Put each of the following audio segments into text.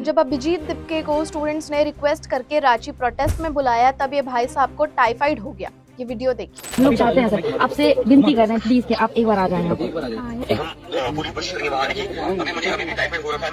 जब अभिजीत दिपके को स्टूडेंट्स ने रिक्वेस्ट करके रांची प्रोटेस्ट में बुलाया तब ये भाई साहब को टाइफाइड हो गया। ये वीडियो देखिए। हम लोग चाहते हैं सर, आपसे विनती कर रहे हैं प्लीज कि आप एक बार आ जाएं। हम पूरी कोशिश करेंगे बाहर की। अभी भी टाइफाइड हो रखा है।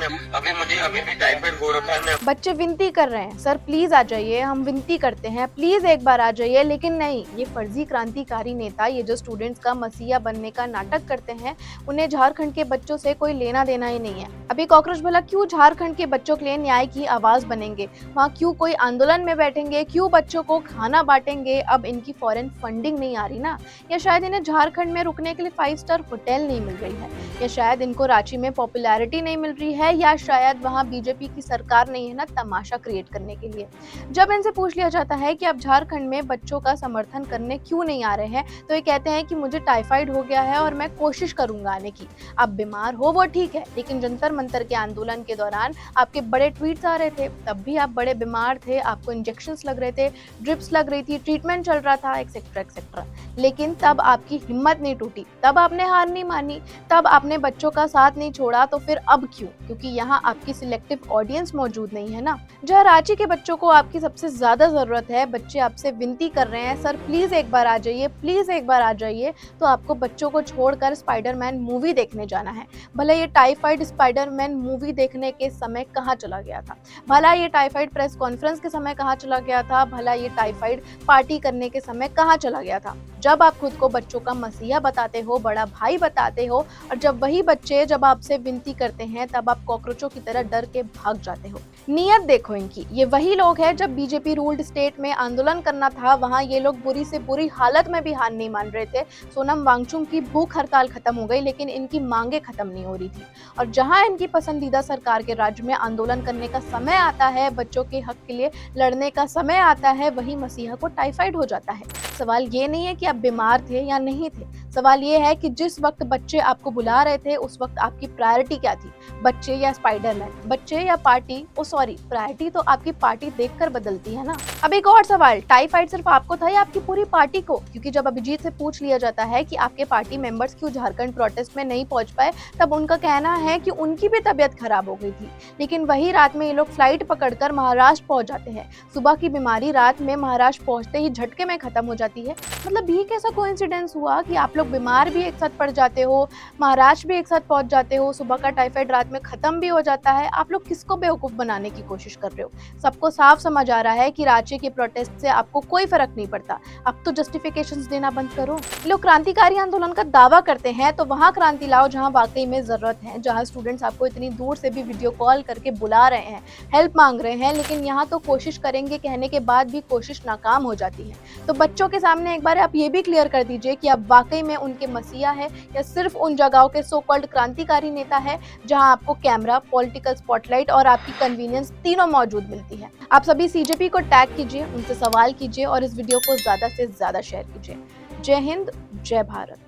अभी भी टाइफाइड हो रखा है। बच्चे विनती कर रहे हैं, सर प्लीज आ जाइए, हम विनती करते हैं, प्लीज एक बार आ जाइए। लेकिन नहीं, ये फर्जी क्रांतिकारी नेता, ये जो स्टूडेंट्स का मसीहा बनने का नाटक करते हैं, उन्हें झारखंड के बच्चों से कोई लेना देना ही नहीं है। अभी कॉकरोच भला क्यों झारखंड के बच्चों के लिए न्याय की आवाज बनेंगे? वहाँ क्यों कोई आंदोलन में बैठेंगे? क्यों बच्चों को खाना बांटेंगे? अब इनकी फॉरेन फंडिंग नहीं आ रही ना, या शायद इन्हें झारखंड में रुकने के लिए 5 स्टार होटल नहीं मिल रही है, या शायद इनको रांची में पॉपुलैरिटी नहीं मिल रही है, या शायद वहाँ बीजेपी की सरकार नहीं है ना तमाशा क्रिएट करने के लिए। जब इनसे पूछ लिया जाता है कि आप झारखंड में बच्चों का समर्थन करने क्यों नहीं आ रहे हैं, तो ये कहते हैं कि मुझे टाइफाइड हो गया है और मैं कोशिश करूंगा आने की। आप बीमार हो वो ठीक है, लेकिन जंतर मंतर के आंदोलन के दौरान आपके बड़े ट्वीट्स आ रहे थे, तब भी आप बड़े बीमार थे, आपको इंजेक्शंस लग रहे थे, ड्रिप्स लग रही थी, ट्रीटमेंट चल रहा था, एक्सेट्रा एक्सेट्रा। लेकिन तब आपकी हिम्मत नहीं टूटी, तब आपने हार नहीं मानी, तब आपने बच्चों का साथ नहीं छोड़ा। तो फिर अब क्यों? क्योंकि यहाँ आपकी सिलेक्टिव ऑडियंस मौजूद नहीं है ना। जहाँ रांची के बच्चों को आपकी सबसे ज्यादा जरूरत है, बच्चे आपसे विनती कर रहे हैं, सर प्लीज एक बार आ जाइए, प्लीज एक बार आ जाइए, तो आपको बच्चों को छोड़कर स्पाइडरमैन मूवी देखने जाना है। भला ये टाइफाइड स्पाइडरमैन मूवी देखने के समय कहाँ चला गया था? भला ये टाइफाइड प्रेस कॉन्फ्रेंस के समय कहाँ चला गया था? भला ये टाइफाइड पार्टी करने के समय कहाँ चला गया था? जब आप खुद को बच्चों का मसीहा बताते हो, बड़ा भाई बताते हो, और जब वही बच्चे जब आपसे विनती करते हैं, तब आप कॉकरोचों की तरह डर के भाग जाते हो। नियत देखो इनकी, ये वही लोग हैं जब बीजेपी रूल्ड स्टेट में आंदोलन करना था, वहां ये लोग बुरी से बुरी हालत में भी हार नहीं मान रहे थे। सोनम वांगचुक की भूख हड़ताल खत्म हो गई, लेकिन इनकी मांगे खत्म नहीं हो रही थी। और जहां इनकी पसंदीदा सरकार के राज्य में आंदोलन करने का समय आता है, बच्चों के हक के लिए लड़ने का समय आता है, वही मसीहा को टाइफाइड हो जाता है। सवाल ये नहीं है कि आप बीमार थे या नहीं थे, सवाल ये है कि जिस वक्त बच्चे आपको बुला रहे थे, उस वक्त आपकी प्रायोरिटी क्या थी? बच्चे या स्पाइडरमैन? बच्चे या पार्टी? ओ सॉरी, प्रायोरिटी तो आपकी पार्टी देखकर बदलती है ना। अब एक और सवाल, टाइफाइड सिर्फ आपको था या आपकी पूरी पार्टी को? क्योंकि जब अभिजीत से पूछ लिया जाता है कि आपके पार्टी मेंबर्स क्यों झारखंड प्रोटेस्ट में नहीं पहुंच पाए, तब उनका कहना है कि उनकी भी तबीयत खराब हो गई थी। लेकिन वही रात में ये लोग फ्लाइट पकड़कर महाराष्ट्र पहुंच जाते हैं। सुबह की बीमारी रात में महाराष्ट्र पहुंचते ही झटके में खत्म हो जाती है। मतलब ये कैसा कोइंसिडेंस हुआ कि आप लोग बीमार भी एक साथ पड़ जाते हो, महाराष्ट्र भी एक साथ पहुंच जाते हो, सुबह का टाइफाइड रात में खत्म भी हो जाता है। आप लोग किसको बेवकूफ बनाने की कोशिश कर रहे हो? सबको साफ समझ आ रहा है कि रांची के प्रोटेस्ट से आपको कोई फर्क नहीं पड़ता। अब तो जस्टिफिकेशंस देना बंद करो। लोग क्रांतिकारी आंदोलन का दावा करते हैं, तो वहाँ क्रांति लाओ जहाँ वाकई में जरूरत है, जहाँ स्टूडेंट्स आपको इतनी दूर से भी वीडियो कॉल करके बुला रहे हैं, हेल्प मांग रहे हैं, लेकिन यहाँ तो कोशिश करेंगे कहने के बाद भी कोशिश नाकाम हो जाती है। तो बच्चों के सामने एक बार आप ये भी क्लियर कर दीजिए कि आप वाकई में उनके मसीहा है या सिर्फ उन जगहों के सो कॉल्ड क्रांतिकारी नेता है जहां आपको कैमरा, पॉलिटिकल स्पॉटलाइट और आपकी कन्वीनियंस तीनों मौजूद मिलती है। आप सभी सीजेपी को टैग कीजिए, उनसे सवाल कीजिए और इस वीडियो को ज्यादा से ज्यादा शेयर कीजिए। जय हिंद, जय भारत।